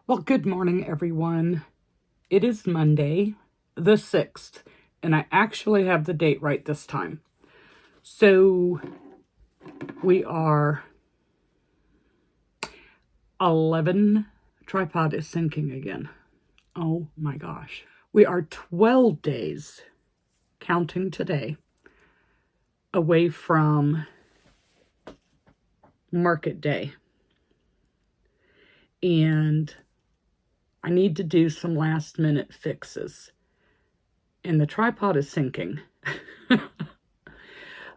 Well, good morning, everyone. It is Monday, the 6th, and I actually have the date right this time. So we are 11, tripod is sinking again. Oh my gosh. We are 12 days, counting today, away from market day. And I need to do some last minute fixes. And the tripod is sinking.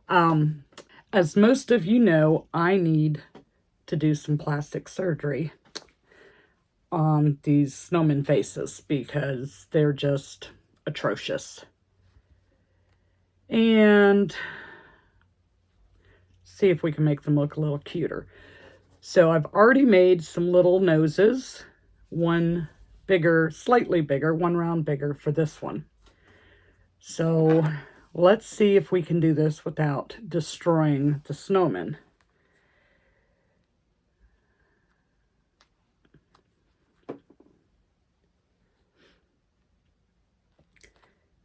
As most of you know, I need to do some plastic surgery on these snowman faces because they're just atrocious. And see if we can make them look a little cuter. So I've already made some little noses, one bigger, slightly bigger, one round bigger for this one. So let's see if we can do this without destroying the snowman.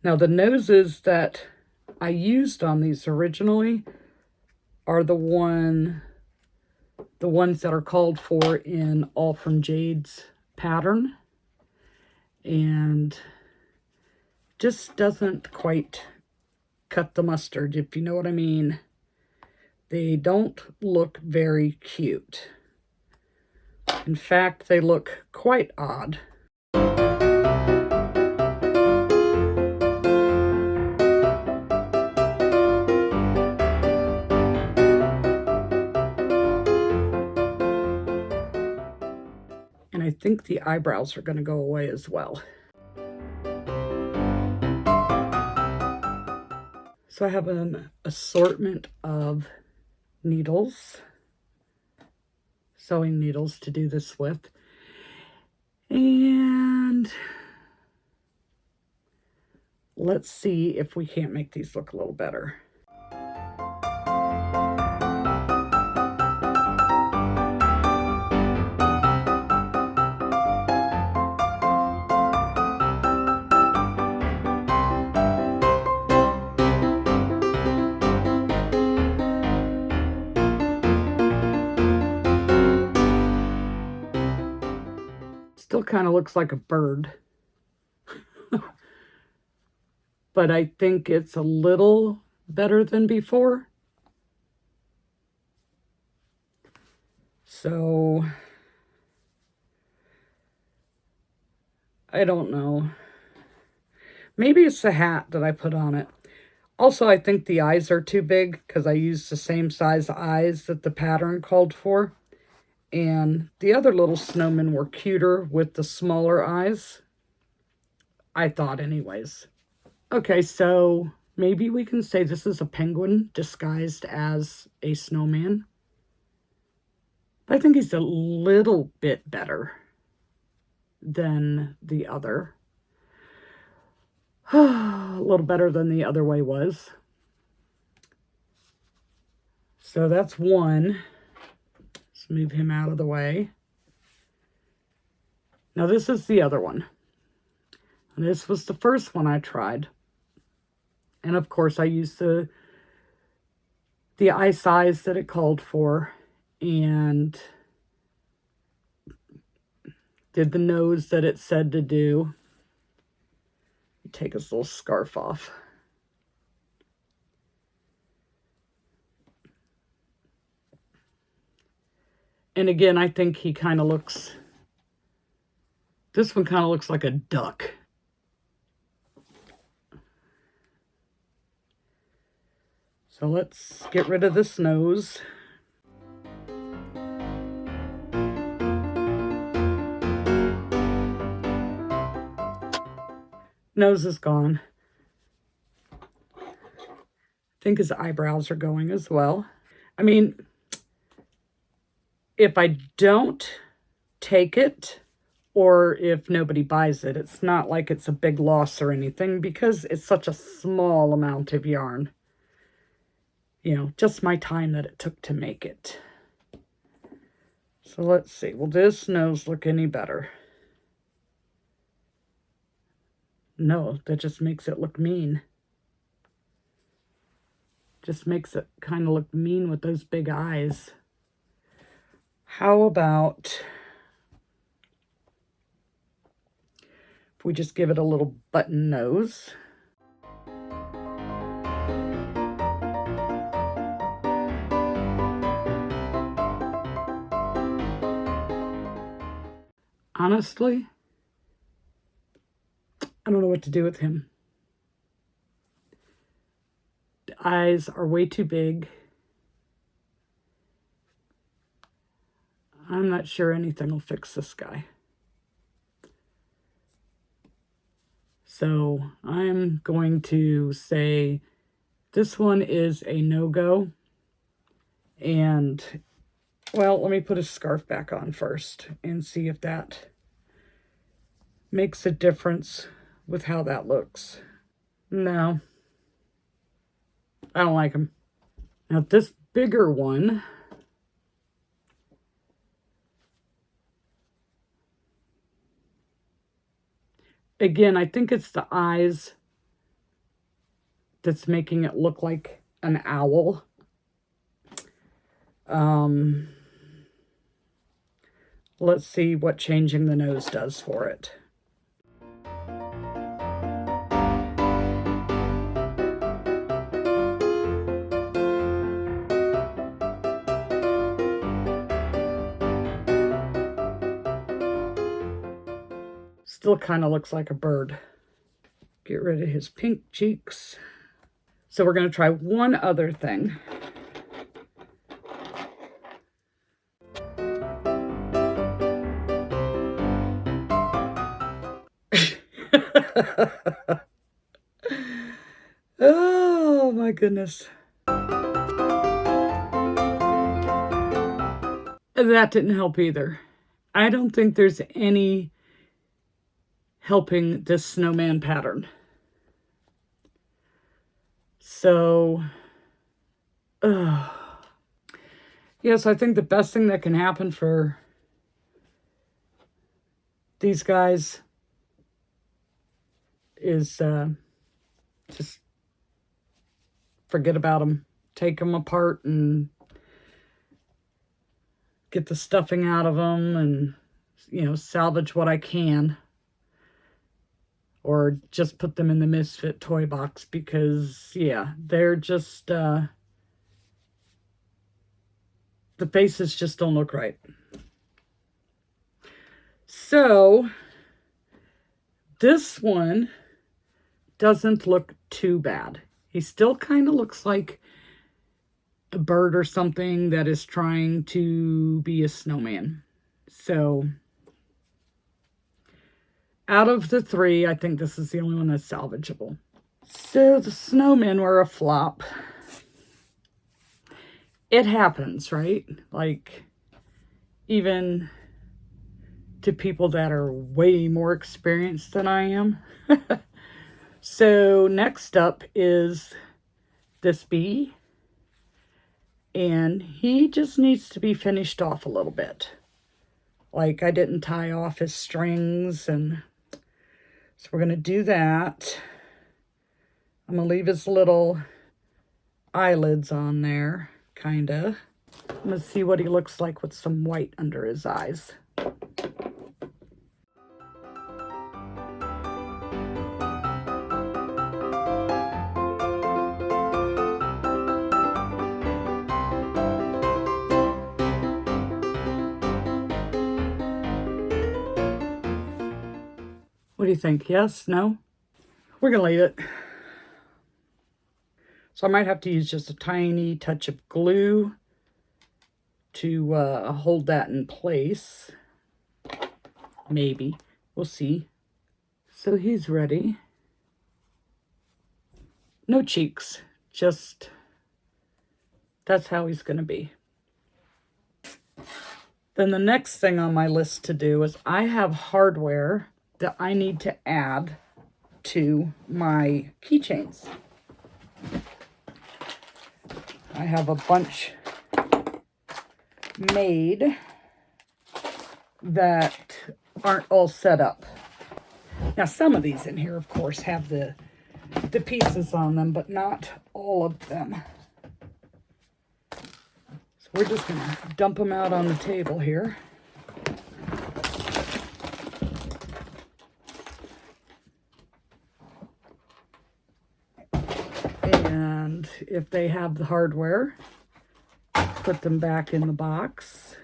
Now the noses that I used on these originally are the ones that are called for in All from Jade's pattern, and just doesn't quite cut the mustard, if you know what I mean. They don't look very cute. In fact, they look quite odd. And I think the eyebrows are going to go away as well. So I have an assortment of needles, sewing needles to do this with. And let's see if we can't make these look a little better. Still kind of looks like a bird. But I think it's a little better than before. So I don't know. Maybe it's the hat that I put on it. Also, I think the eyes are too big because I used the same size eyes that the pattern called for. And the other little snowmen were cuter with the smaller eyes. I thought anyways. Okay, so maybe we can say this is a penguin disguised as a snowman. I think he's a little bit better than the other. A little better than the other way was. So that's one. Let's move him out of the way. Now this is the other one. And this was the first one I tried. And of course I used the eye size that it called for and did the nose that it said to do. Take his little scarf off. And again, I think he kind of looks, this one kind of looks like a duck. So let's get rid of this nose. Nose is gone. I think his eyebrows are going as well. I mean, if I don't take it, or if nobody buys it, it's not like it's a big loss or anything because it's such a small amount of yarn. You know, just my time that it took to make it. So let's see, will this nose look any better? No, that just makes it look mean. Just makes it kind of look mean with those big eyes. How about if we just give it a little button nose? Honestly, I don't know what to do with him. The eyes are way too big. I'm not sure anything will fix this guy. So I'm going to say this one is a no-go. And, well, let me put his scarf back on first and see if that makes a difference with how that looks. No, I don't like him. Now this bigger one, again, I think it's the eyes that's making it look like an owl. Let's see what changing the nose does for it. Still kind of looks like a bird. Get rid of his pink cheeks. So we're going to try one other thing. Oh my goodness. That didn't help either. I don't think there's any helping this snowman pattern. So, yes, I think the best thing that can happen for these guys is just forget about them. Take them apart and get the stuffing out of them and, you know, salvage what I can. Or just put them in the Misfit toy box because, yeah, they're just, the faces just don't look right. So, this one doesn't look too bad. He still kind of looks like a bird or something that is trying to be a snowman. So, out of the three, I think this is the only one that's salvageable. So the snowmen were a flop. It happens, right? Like, even to people that are way more experienced than I am. So next up is this bee. And he just needs to be finished off a little bit. Like, I didn't tie off his strings, and so we're going to do that. I'm going to leave his little eyelids on there, kind of. I'm going to see what he looks like with some white under his eyes. What do you think? Yes? No? We're going to leave it. So I might have to use just a tiny touch of glue to hold that in place. Maybe. We'll see. So he's ready. No cheeks. Just, that's how he's going to be. Then the next thing on my list to do is I have hardware that I need to add to my keychains. I have a bunch made that aren't all set up. Now, some of these in here, of course, have the pieces on them, but not all of them. So we're just going to dump them out on the table here. And if they have the hardware, put them back in the box.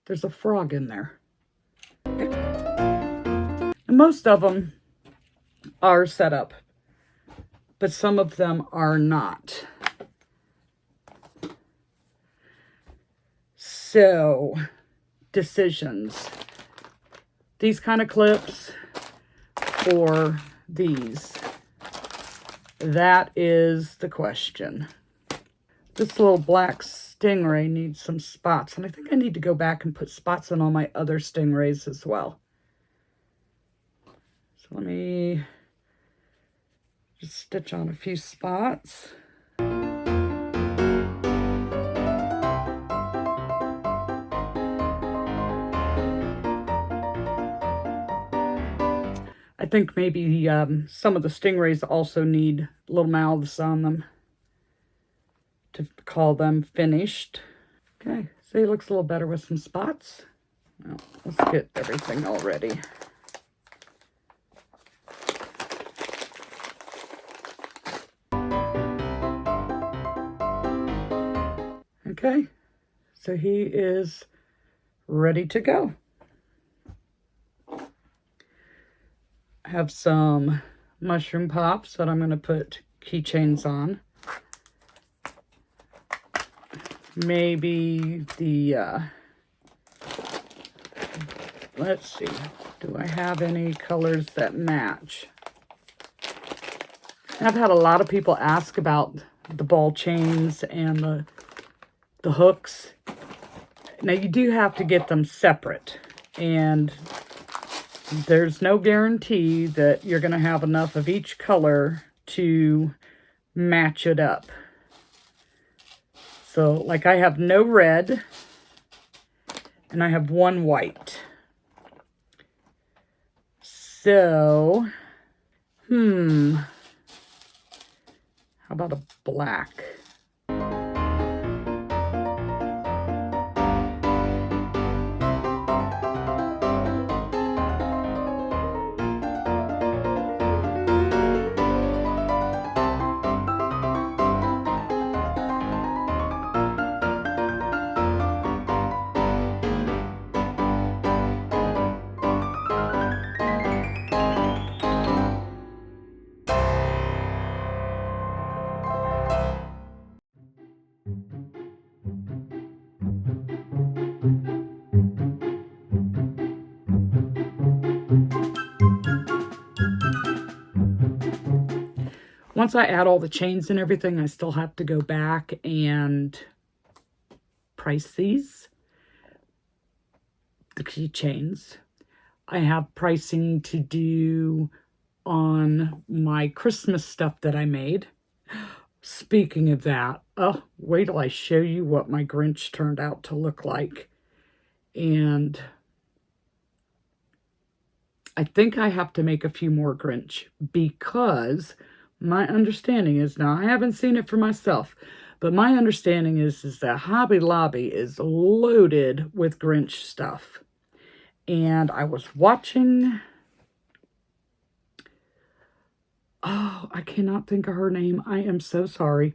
There's a frog in there. Okay. And most of them are set up, but some of them are not. So, decisions. These kind of clips or these? That is the question. This little black stingray needs some spots, and I think I need to go back and put spots on all my other stingrays as well. So let me just stitch on a few spots. I think maybe some of the stingrays also need little mouths on them to call them finished. Okay, see, it looks a little better with some spots. Well, let's get everything all ready. Okay, so he is ready to go. I have some mushroom pops that I'm going to put keychains on. Maybe the, let's see, do I have any colors that match? I've had a lot of people ask about the ball chains and the hooks. Now you do have to get them separate, and there's no guarantee that you're going to have enough of each color to match it up. So, like, I have no red, and I have one white. So, how about a black? Once I add all the chains and everything, I still have to go back and price these, the keychains. I have pricing to do on my Christmas stuff that I made. Speaking of that, oh, wait till I show you what my Grinch turned out to look like. And I think I have to make a few more Grinch, because my understanding is, now I haven't seen it for myself, but my understanding is that Hobby Lobby is loaded with Grinch stuff. And I was watching, oh, I cannot think of her name. I am so sorry.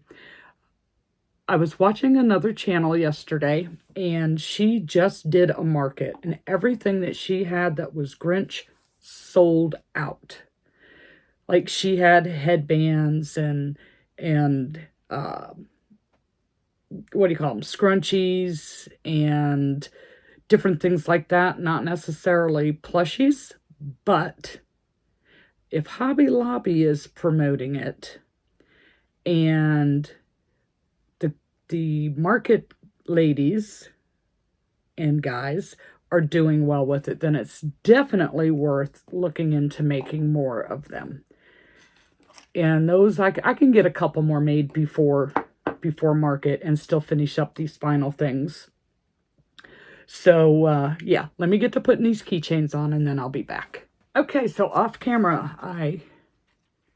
I was watching another channel yesterday, and she just did a market, and everything that she had that was Grinch sold out. Like, she had headbands and what do you call them? Scrunchies and different things like that. Not necessarily plushies, but if Hobby Lobby is promoting it and the market ladies and guys are doing well with it, then it's definitely worth looking into making more of them. And those, I can get a couple more made before market and still finish up these final things. So, yeah, let me get to putting these keychains on and then I'll be back. Okay, so off camera, I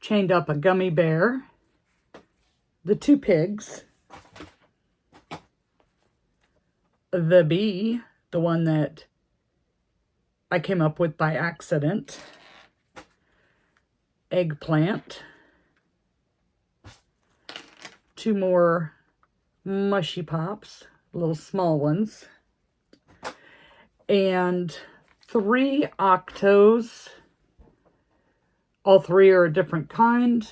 chained up a gummy bear, the 2 pigs, the bee, the one that I came up with by accident, eggplant, 2 more mushy pops, little small ones, and 3 octos. All 3 are a different kind.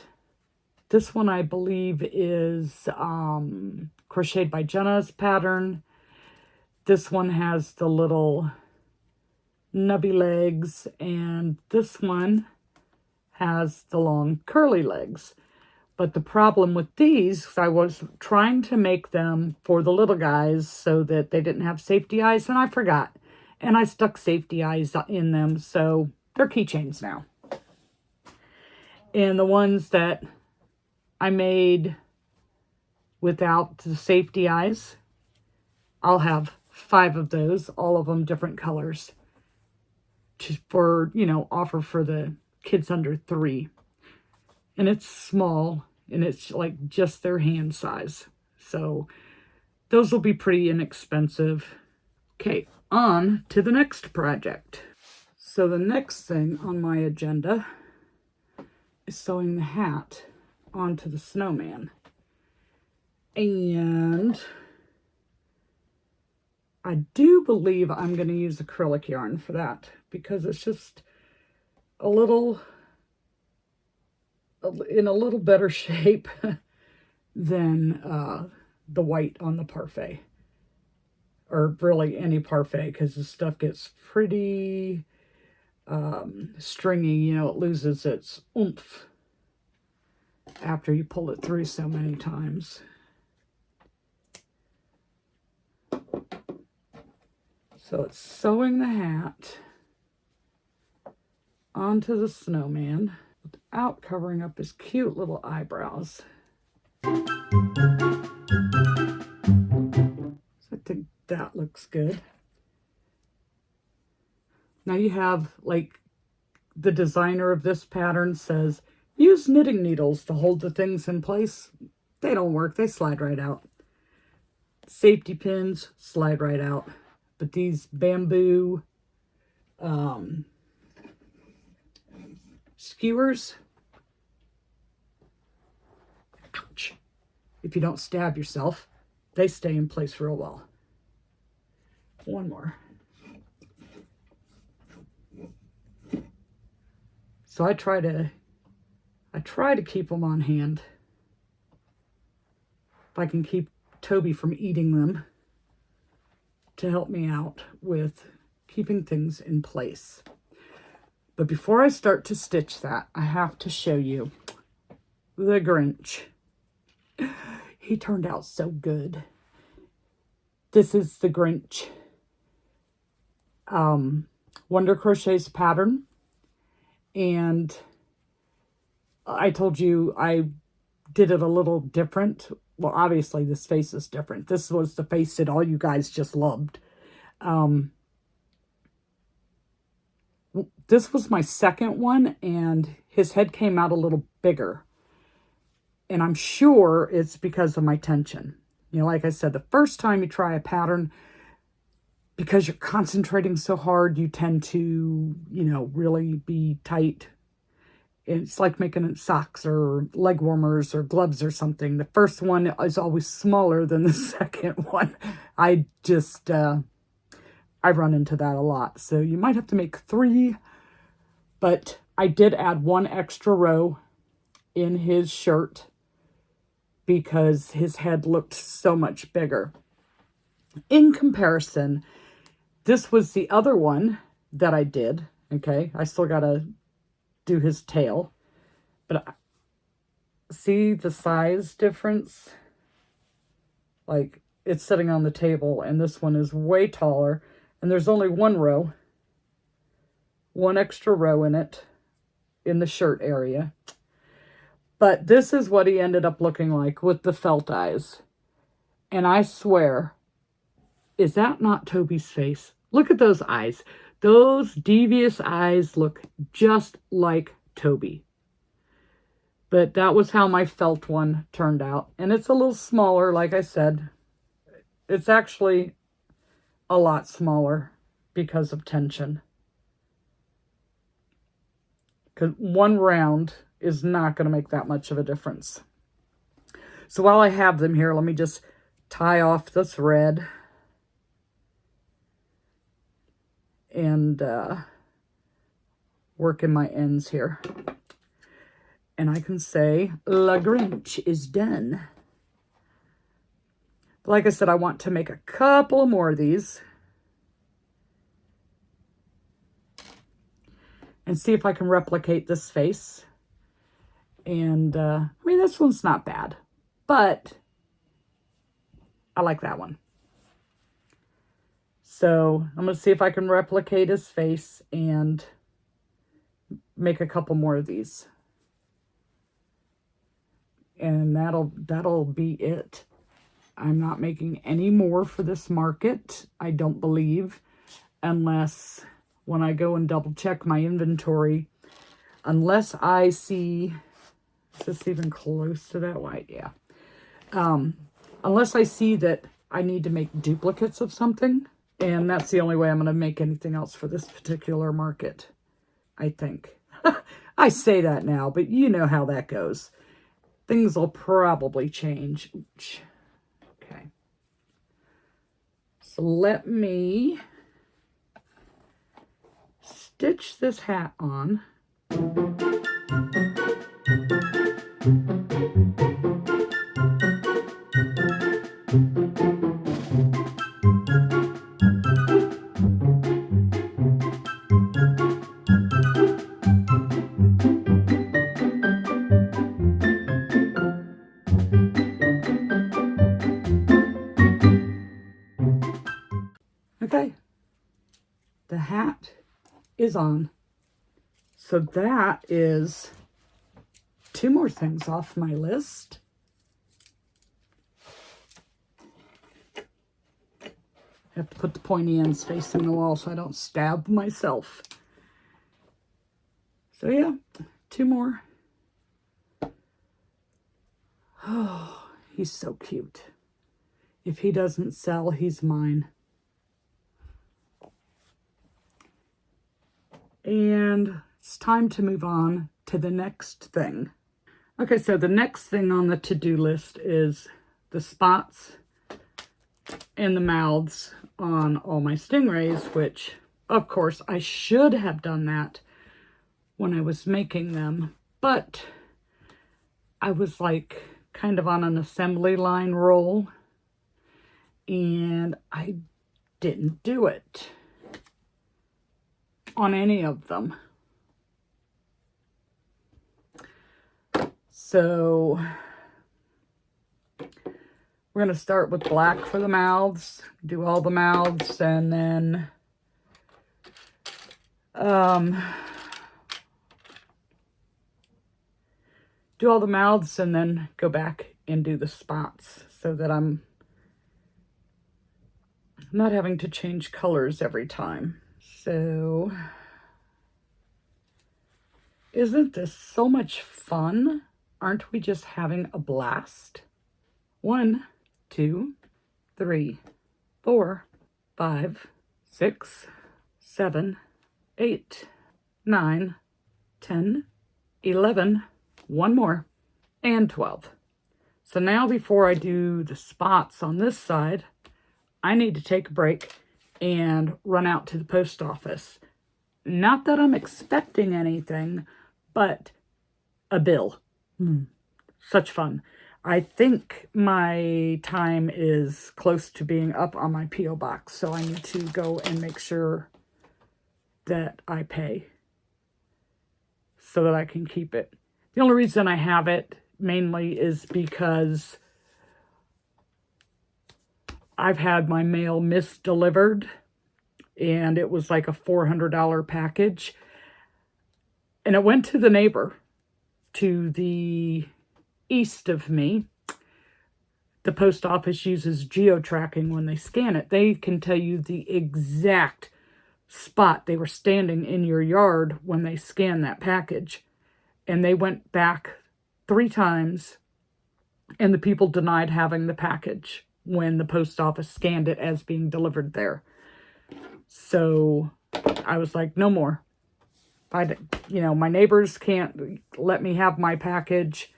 This one I believe is Crocheted by Jenna's pattern. This one has the little nubby legs, and this one has the long curly legs. But the problem with these, I was trying to make them for the little guys so that they didn't have safety eyes, and I forgot. And I stuck safety eyes in them, so they're keychains now. And the ones that I made without the safety eyes, I'll have 5 of those, all of them different colors, for, you know, offer for the kids under 3. And it's small, and it's like just their hand size. So those will be pretty inexpensive. Okay, on to the next project. So the next thing on my agenda is sewing the hat onto the snowman. And I do believe I'm going to use acrylic yarn for that, because it's just a little, in a little better shape than the white on the parfait. Or really any parfait, because the stuff gets pretty stringy. You know, it loses its oomph after you pull it through so many times. So it's sewing the hat onto the snowman without covering up his cute little eyebrows. So I think that looks good. Now you have, like, the designer of this pattern says, use knitting needles to hold the things in place. They don't work. They slide right out. Safety pins slide right out. But these bamboo skewers, ouch, if you don't stab yourself, they stay in place real well. One more. So I try to keep them on hand. If I can keep Toby from eating them, to help me out with keeping things in place. But before I start to stitch that, I have to show you the Grinch. He turned out so good. This is the Grinch Wonder Crochet's pattern. And I told you I did it a little different. Well, obviously this face is different. This was the face that all you guys just loved. This was my second one, and his head came out a little bigger. And I'm sure it's because of my tension. You know, like I said, the first time you try a pattern, because you're concentrating so hard, you tend to, you know, really be tight. It's like making socks or leg warmers or gloves or something. The first one is always smaller than the second one. I run into that a lot. So you might have to make 3, but I did add 1 extra row in his shirt because his head looked so much bigger. In comparison, this was the other one that I did. Okay, I still got to do his tail, but see the size difference? Like, it's sitting on the table, and this one is way taller, and there's only 1 row, 1 extra row in it, in the shirt area. But this is what he ended up looking like with the felt eyes. And I swear, Is that not Toby's face? Look at those eyes. Those devious eyes look just like Toby. But that was how my felt one turned out. And it's a little smaller, like I said. It's actually a lot smaller because of tension. Because one round is not going to make that much of a difference. So while I have them here, let me just tie off the thread. And work in my ends here. And I can say, La Grinch is done. Like I said, I want to make a couple more of these. And see if I can replicate this face. And, I mean, this one's not bad. But I like that one. So I'm going to see if I can replicate his face and make a couple more of these. And that'll be it. I'm not making any more for this market, I don't believe, unless when I go and double check my inventory, unless I see, is this even close to that white? Yeah. Unless I see that I need to make duplicates of something. And that's the only way I'm going to make anything else for this particular market, I think. I say that now, but you know how that goes. Things will probably change. Okay. So let me stitch this hat on. Okay, the hat is on. So that is 2 more things off my list. I have to put the pointy ends facing the wall so I don't stab myself. So yeah, 2 more. Oh, he's so cute. If he doesn't sell, he's mine. And it's time to move on to the next thing. Okay, so the next thing on the to-do list is the spots and the mouths on all my stingrays, which, of course, I should have done that when I was making them, but I was like kind of on an assembly line roll, and I didn't do it on any of them. So we're going to start with black for the mouths, do all the mouths, and then do all the mouths and then go back and do the spots so that I'm not having to change colors every time. So, isn't this so much fun? Aren't we just having a blast? 1, 2, 3, 4, 5, 6, 7, 8, 9, 10, 11, 1 more, and 12. So now before I do the spots on this side, I need to take a break and run out to the post office. Not that I'm expecting anything, but a bill. Such fun. I think my time is close to being up on my P.O. box, so I need to go and make sure that I pay so that I can keep it. The only reason I have it mainly is because I've had my mail misdelivered, and it was like a $400 package. And it went to the neighbor to the east of me. the post office uses geo-tracking when they scan it. They can tell you the exact spot they were standing in your yard when they scanned that package. And they went back 3 times, and the people denied having the package when the post office scanned it as being delivered there. So I was like, no more. My neighbors can't let me have my package.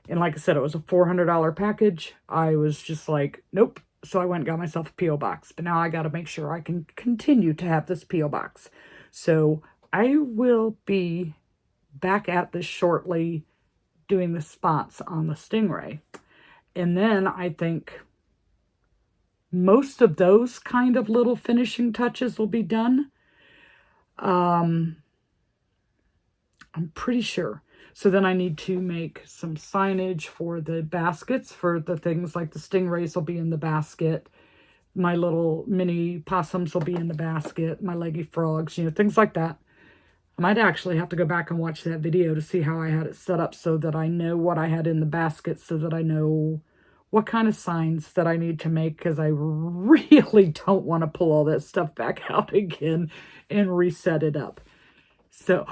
And like I said, it was a $400 package. I was just like, nope. So I went and got myself a P.O. box. But now I got to make sure I can continue to have this P.O. box. So I will be back at this shortly, doing the spots on the Stingray. And then I think most of those kind of little finishing touches will be done. I'm pretty sure. So then I need to make some signage for the baskets, for the things like the stingrays will be in the basket. My little mini possums will be in the basket. My leggy frogs, things like that. I might actually have to go back and watch that video to see how I had it set up so that I know what I had in the basket, so that I know what kind of signs that I need to make, because I really don't want to pull all that stuff back out again and reset it up. So,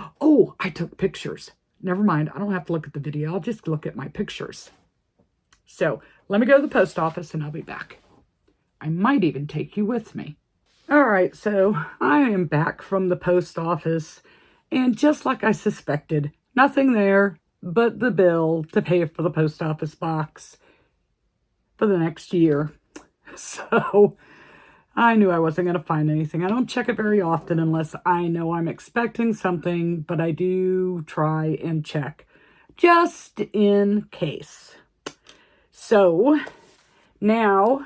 I took pictures. Never mind, I don't have to look at the video. I'll just look at my pictures. So, let me go to the post office and I'll be back. I might even take you with me. All right, so I am back from the post office, and just like I suspected, nothing there but the bill to pay for the post office box for the next year. So I knew I wasn't going to find anything. I don't check it very often unless I know I'm expecting something, but I do try and check just in case. So now,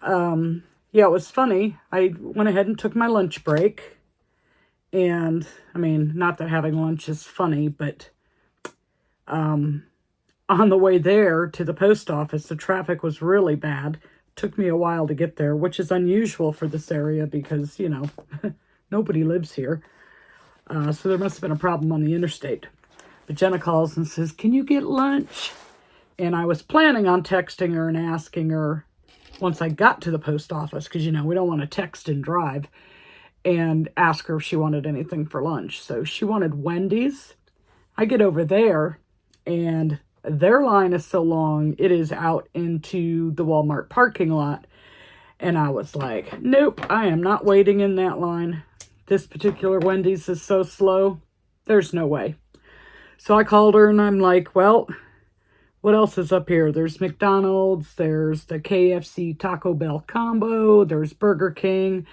it was funny. I went ahead and took my lunch break. And, not that having lunch is funny, but on the way there to the post office, the traffic was really bad. Took me a while to get there, which is unusual for this area because, nobody lives here. So there must have been a problem on the interstate. But Jenna calls and says, can you get lunch? And I was planning on texting her and asking her once I got to the post office, because, we don't want to text and drive, and ask her if she wanted anything for lunch. So she wanted Wendy's. I get over there, and their line is so long, it is out into the Walmart parking lot. And I was like, nope, I am not waiting in that line. This particular Wendy's is so slow. There's no way. So I called her and I'm like, well, what else is up here? There's McDonald's, there's the KFC Taco Bell combo, there's Burger King.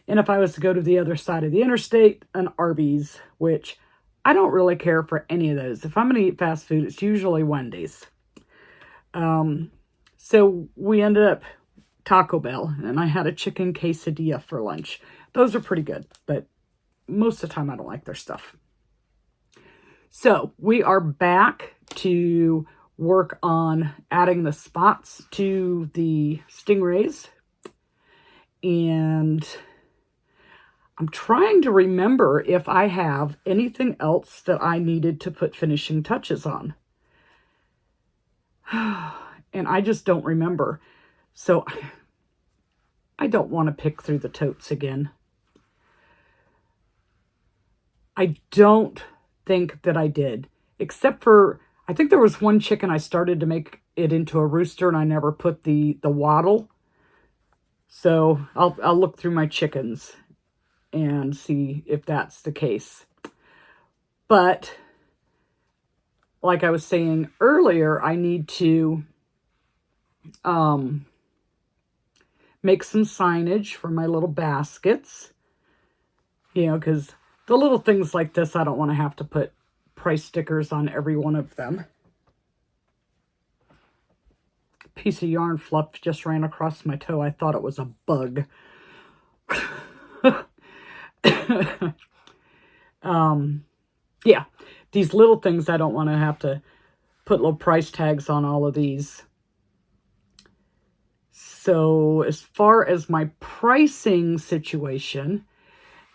And if I was to go to the other side of the interstate, an Arby's, which I don't really care for any of those. If I'm going to eat fast food, it's usually Wendy's. So we ended up Taco Bell, and I had a chicken quesadilla for lunch. Those are pretty good, but most of the time I don't like their stuff. So we are back to work on adding the spots to the stingrays. And I'm trying to remember if I have anything else that I needed to put finishing touches on. And I just don't remember. So I don't want to pick through the totes again. I don't think that I did. Except for, I think there was one chicken I started to make it into a rooster and I never put the wattle. So I'll look through my chickens and see if that's the case. But like I was saying earlier, I need to make some signage for my little baskets. Because the little things like this, I don't want to have to put price stickers on every one of them. A piece of yarn fluff just ran across my toe. I thought it was a bug. Yeah, these little things, I don't want to have to put little price tags on all of these. So as far as my pricing situation,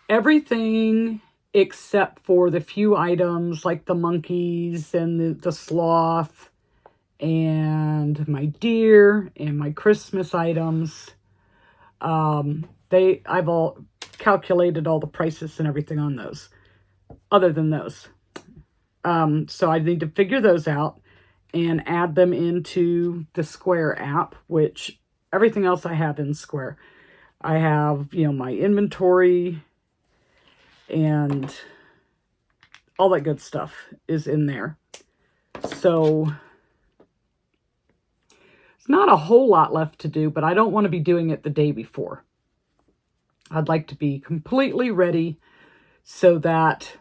everything except for the few items like the monkeys and the sloth and my deer and my Christmas items. I've all calculated all the prices and everything on those, other than those. So I need to figure those out and add them into the Square app, which everything else I have in Square. I have, my inventory and all that good stuff is in there. So it's not a whole lot left to do, but I don't want to be doing it the day before. I'd like to be completely ready so that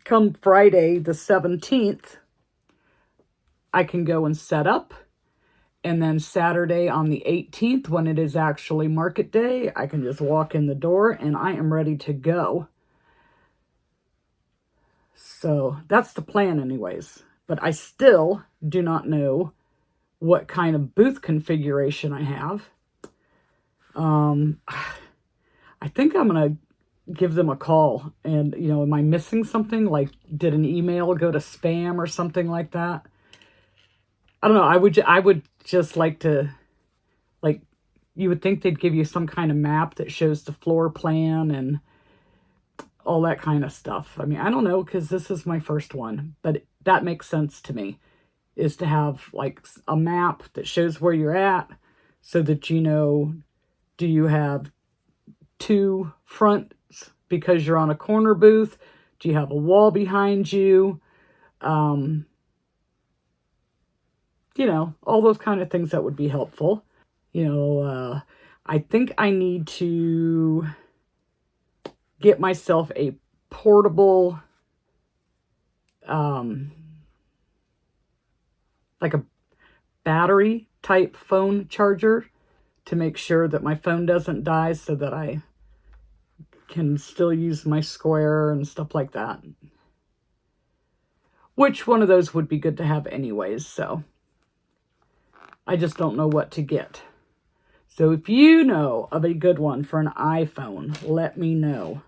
come Friday the 17th, I can go and set up. And then Saturday on the 18th, when it is actually market day, I can just walk in the door and I am ready to go. So that's the plan anyways. But I still do not know what kind of booth configuration I have. I think I'm going to give them a call and, am I missing something? Like, did an email go to spam or something like that? I don't know. I would just like to, like, you would think they'd give you some kind of map that shows the floor plan and all that kind of stuff. I mean, I don't know, because this is my first one, but that makes sense to me, is to have like a map that shows where you're at so that do you have two fronts because you're on a corner booth? Do you have a wall behind you? All those kind of things that would be helpful. I think I need to get myself a portable, like a battery type phone charger to make sure that my phone doesn't die so that I can still use my Square and stuff like that. Which one of those would be good to have anyways, so I just don't know what to get. So if you know of a good one for an iPhone, let me know.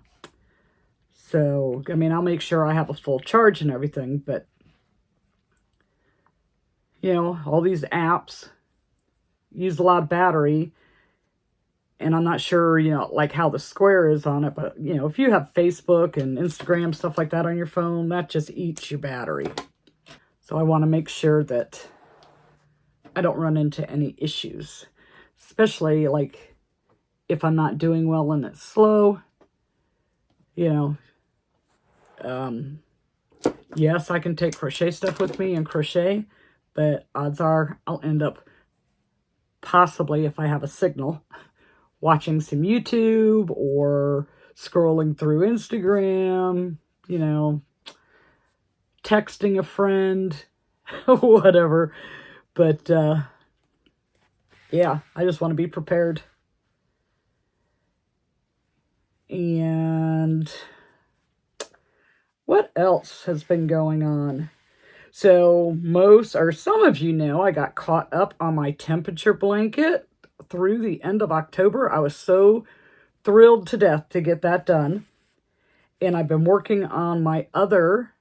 So, I mean, I'll make sure I have a full charge and everything, but, all these apps use a lot of battery, and I'm not sure, like how the Square is on it, but, if you have Facebook and Instagram, stuff like that on your phone, that just eats your battery. So I want to make sure that I don't run into any issues, especially like if I'm not doing well and it's slow. Yes, I can take crochet stuff with me and crochet, but odds are I'll end up, possibly if I have a signal, watching some YouTube or scrolling through Instagram, texting a friend, whatever. But, yeah, I just want to be prepared. And what else has been going on? So some of you know, I got caught up on my temperature blanket through the end of October. I was so thrilled to death to get that done. And I've been working on my other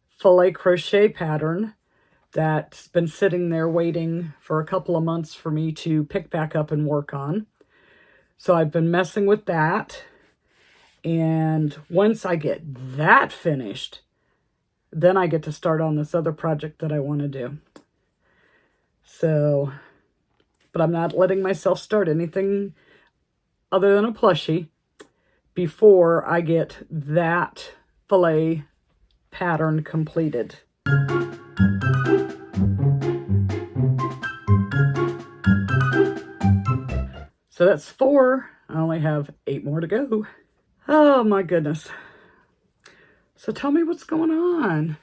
filet crochet pattern that's been sitting there waiting for a couple of months for me to pick back up and work on. So I've been messing with that. And once I get that finished, then I get to start on this other project that I want to do. So, but I'm not letting myself start anything other than a plushie before I get that filet pattern completed. So that's 4. I only have 8 more to go. Oh my goodness. So tell me what's going on.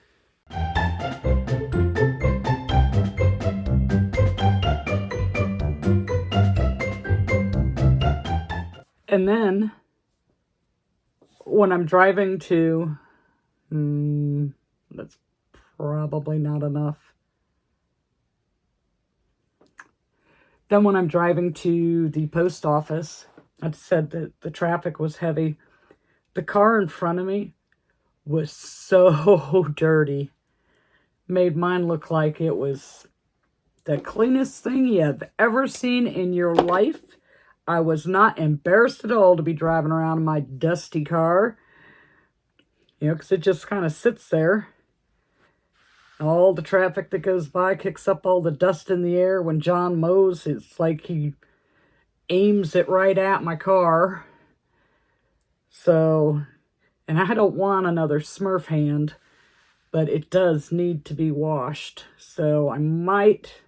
And then when I'm driving to, that's probably not enough. Then when I'm driving to the post office, I said that the traffic was heavy. The car in front of me was so dirty. made mine look like it was the cleanest thing you have ever seen in your life. I was not embarrassed at all to be driving around in my dusty car. You know, because it just kind of sits there. All the traffic that goes by kicks up all the dust in the air. When John mows, it's like he aims it right at my car. So, and I don't want another Smurf hand, but it does need to be washed. So I might,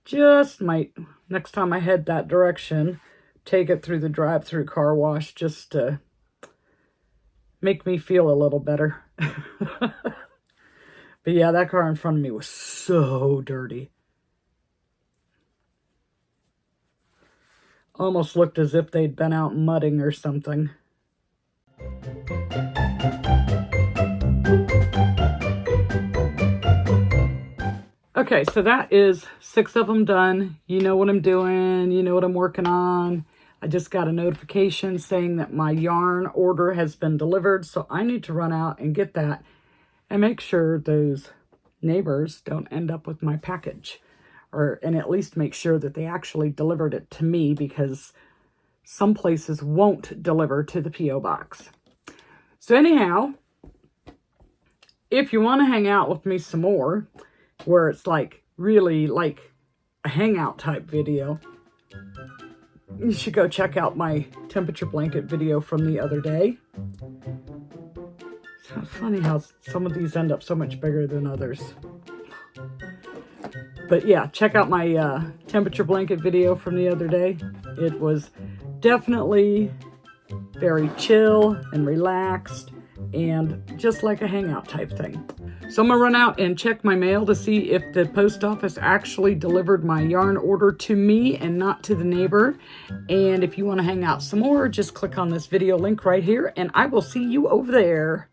next time I head that direction, take it through the drive-through car wash just to make me feel a little better. But yeah, that car in front of me was so dirty. Almost looked as if they'd been out mudding or something. Okay, so that is 6 of them done. You know what I'm doing. You know what I'm working on. I just got a notification saying that my yarn order has been delivered, so I need to run out and get that and make sure those neighbors don't end up with my package. And at least make sure that they actually delivered it to me, because some places won't deliver to the P.O. box. So anyhow, if you want to hang out with me some more, where it's like really like a hangout type video, you should go check out my temperature blanket video from the other day. It's funny how some of these end up so much bigger than others. But yeah, check out my temperature blanket video from the other day. It was definitely very chill and relaxed and just like a hangout type thing. So I'm going to run out and check my mail to see if the post office actually delivered my yarn order to me and not to the neighbor. And if you want to hang out some more, just click on this video link right here and I will see you over there.